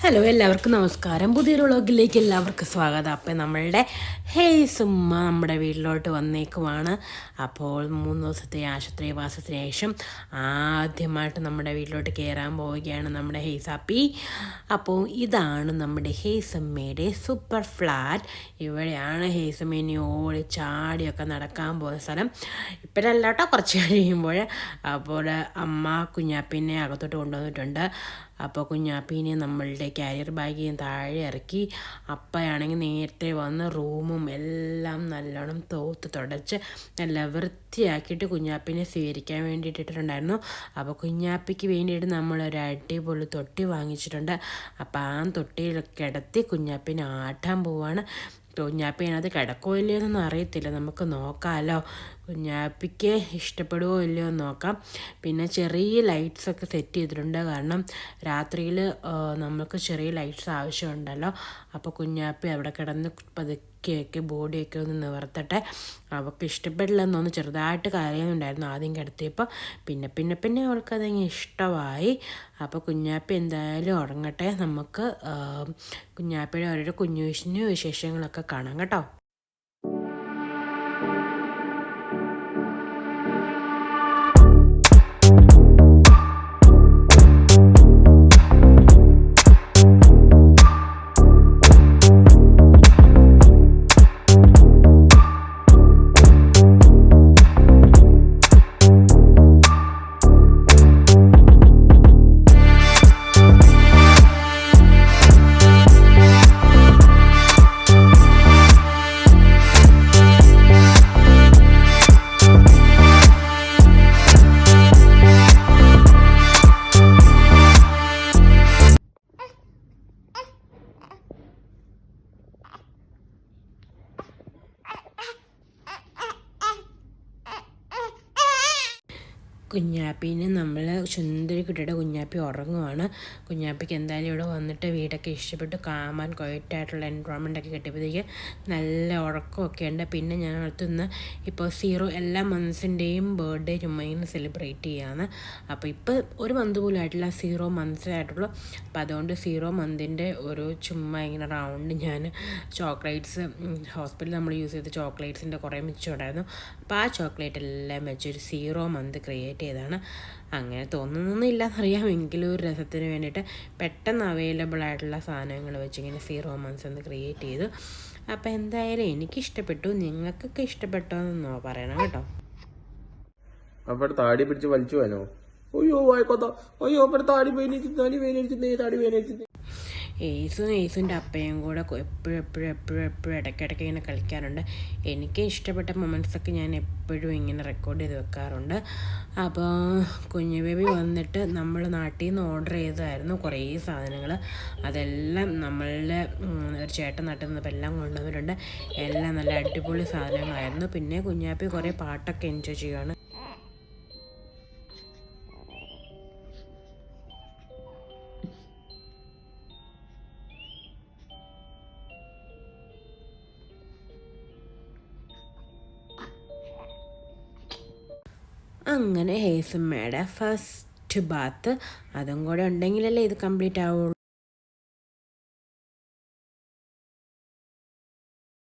Hello, എല്ലാവർക്കും നമസ്കാരം. പുതിയൊരു വ്ളോഗിലേക്ക് എല്ലാവർക്കും സ്വാഗതം. അപ്പോൾ നമ്മളുടെ ഹേസുമ്മ നമ്മുടെ വീട്ടിലോട്ട് വന്നേക്കുവാണ്. അപ്പോൾ 3 ദിവസത്തെ ആശുപത്രിവാസത്തിന് ശേഷം ആദ്യമായിട്ട് നമ്മുടെ വീട്ടിലോട്ട് കയറാൻ പോവുകയാണ് നമ്മുടെ ഹേസാപ്പി. അപ്പോൾ ഇതാണ് നമ്മുടെ ഹേസമ്മയുടെ സൂപ്പർ ഫ്ലാറ്റ്. ഇവിടെയാണ് ഹേസമ്മേനെ ഓടി ചാടിയൊക്കെ നടക്കാൻ പോകുന്ന സ്ഥലം. ഇപ്പോഴല്ല കേട്ടോ, കുറച്ച് കഴിയുമ്പോൾ. അപ്പോൾ അമ്മ കുഞ്ഞാപ്പിനെ അകത്തോട്ട് കൊണ്ടുവന്നിട്ടുണ്ട്. അപ്പോൾ കുഞ്ഞാപ്പീനെ നമ്മളുടെ ക്യാരിയർ ബാഗിൽ താഴെ ഇറക്കി. അപ്പയാണെങ്കിൽ നേരത്തെ വന്ന് റൂമും എല്ലാം നല്ലോണം തുടച്ച് നല്ല വൃത്തിയാക്കിയിട്ട് കുഞ്ഞാപ്പിനെ സ്വീകരിക്കാൻ വേണ്ടിയിട്ടിട്ടുണ്ടായിരുന്നു. അപ്പോൾ കുഞ്ഞാപ്പിക്ക് വേണ്ടിയിട്ട് നമ്മളൊരു അടിപൊളി തൊട്ടി വാങ്ങിച്ചിട്ടുണ്ട്. അപ്പോൾ ആ തൊട്ടിയിൽ കിടത്തി കുഞ്ഞാപ്പിനെ ആട്ടാൻ പോവാണ്. കുഞ്ഞാപ്പി അതിനകത്ത് കിടക്കുമോ ഇല്ലയോ എന്നൊന്നും അറിയത്തില്ല, നമുക്ക് നോക്കാമല്ലോ. കുഞ്ഞാപ്പിക്ക് ഇഷ്ടപ്പെടുമോ ഇല്ലയോ എന്ന് നോക്കാം. പിന്നെ ചെറിയ ലൈറ്റ്സൊക്കെ സെറ്റ് ചെയ്തിട്ടുണ്ട്, കാരണം രാത്രിയിൽ നമുക്ക് ചെറിയ ലൈറ്റ്സ് ആവശ്യമുണ്ടല്ലോ. അപ്പോൾ കുഞ്ഞാപ്പി അവിടെ കിടന്ന് പതുക്കെയൊക്കെ ബോഡിയൊക്കെ ഒന്ന് നിവർത്തട്ടെ. അവൾക്ക് ഇഷ്ടപ്പെടില്ലെന്നൊന്ന് ചെറുതായിട്ട് കരയുന്നുണ്ടായിരുന്നു ആദ്യം കിടത്തിയപ്പോൾ. പിന്നെ അവൾക്കതങ്ങ് ഇഷ്ടമായി. അപ്പോൾ കുഞ്ഞാപ്പി എന്തായാലും ഉറങ്ങട്ടെ. നമുക്ക് കുഞ്ഞാപ്പിയുടെ ഓരോരോ കുഞ്ഞു വിശേഷങ്ങളൊക്കെ കാണാം കേട്ടോ. കുഞ്ഞാപ്പീനെ നമ്മൾ ചുന്തിരി കിട്ടിയിട്ട് കുഞ്ഞാപ്പി ഉറങ്ങുവാണ്. കുഞ്ഞാപ്പിക്ക് എന്തായാലും ഇവിടെ വന്നിട്ട് വീടൊക്കെ ഇഷ്ടപ്പെട്ടു. കാമാൻ ക്വയറ്റായിട്ടുള്ള എൻവയോൺമെൻറ്റൊക്കെ കിട്ടിയപ്പോഴത്തേക്ക് നല്ല ഉറക്കമൊക്കെ ഉണ്ട്. പിന്നെ ഞാൻ അടുത്തുനിന്ന് ഇപ്പോൾ എല്ലാ മന്ത്സിൻ്റെയും ബർത്ത്ഡേ ചുമ്മാ ഇങ്ങനെ സെലിബ്രേറ്റ് ചെയ്യുകയാണ്. അപ്പോൾ ഇപ്പോൾ ഒരു മന്ത് പോലും ആയിട്ടില്ല, 0 മന്ത്സേ ആയിട്ടുള്ളൂ. അപ്പോൾ അതുകൊണ്ട് 0 മന്തിൻ്റെ ഒരു ചുമ്മാ ഇങ്ങനെ റൗണ്ട് ഞാൻ ചോക്ലേറ്റ്സ്, ഹോസ്പിറ്റലിൽ നമ്മൾ യൂസ് ചെയ്ത ചോക്ലേറ്റ്സിൻ്റെ കുറേ മിച്ചം ഉണ്ടായിരുന്നു. അപ്പോൾ ആ ചോക്ലേറ്റ് എല്ലാം വെച്ചൊരു 0 മന്ത് ക്രിയേറ്റ് ചെയ്താണ്. അങ്ങനെ തോന്നുന്നൊന്നുമില്ല എന്നറിയാം, എങ്കിലും ഒരു രസത്തിന് വേണ്ടിയിട്ട് പെട്ടെന്ന് അവൈലബിൾ ആയിട്ടുള്ള സാധനങ്ങൾ വെച്ചിങ്ങനെ 0 മന്ത്സ് ഒന്ന് ക്രിയേറ്റ് ചെയ്തു. അപ്പോൾ എന്തായാലും എനിക്കിഷ്ടപ്പെട്ടു, നിങ്ങൾക്കൊക്കെ ഇഷ്ടപ്പെട്ടോ എന്നോ പറയണം കേട്ടോ. അവിടെ താടി പിടിച്ച് വലിച്ചു പോയാലോ? അയ്യോ വായിക്കോത്തോ, അയ്യോ അവിടെ താടി വേദനിച്ചിരുന്നേ. ഏസുൻ്റെ അപ്പയും കൂടെ എപ്പോഴും ഇടയ്ക്കിടയ്ക്ക് ഇങ്ങനെ കളിക്കാറുണ്ട്. എനിക്ക് ഇഷ്ടപ്പെട്ട മൊമെൻറ്റ്സൊക്കെ ഞാൻ എപ്പോഴും ഇങ്ങനെ റെക്കോർഡ് ചെയ്ത് വെക്കാറുണ്ട്. അപ്പോൾ കുഞ്ഞു ബേബി വന്നിട്ട് നമ്മൾ നാട്ടിൽ നിന്ന് ഓർഡർ ചെയ്തതായിരുന്നു കുറേ സാധനങ്ങൾ. അതെല്ലാം നമ്മളുടെ ഒരു ചേട്ടൻ നാട്ടിൽ നിന്നപ്പോൾ എല്ലാം കൊണ്ടുവന്നിട്ടുണ്ട്. എല്ലാം നല്ല അടിപൊളി സാധനങ്ങളായിരുന്നു. പിന്നെ കുഞ്ഞാപ്പി കുറേ പാട്ടൊക്കെ എൻജോയ് ചെയ്യുകയാണ്. അങ്ങനെ ഹേസമ്മയുടെ ഫസ്റ്റ് ബാത്ത് അതും കൂടെ ഉണ്ടെങ്കിലല്ലേ ഇത് കംപ്ലീറ്റ് ആവുള്ളൂ.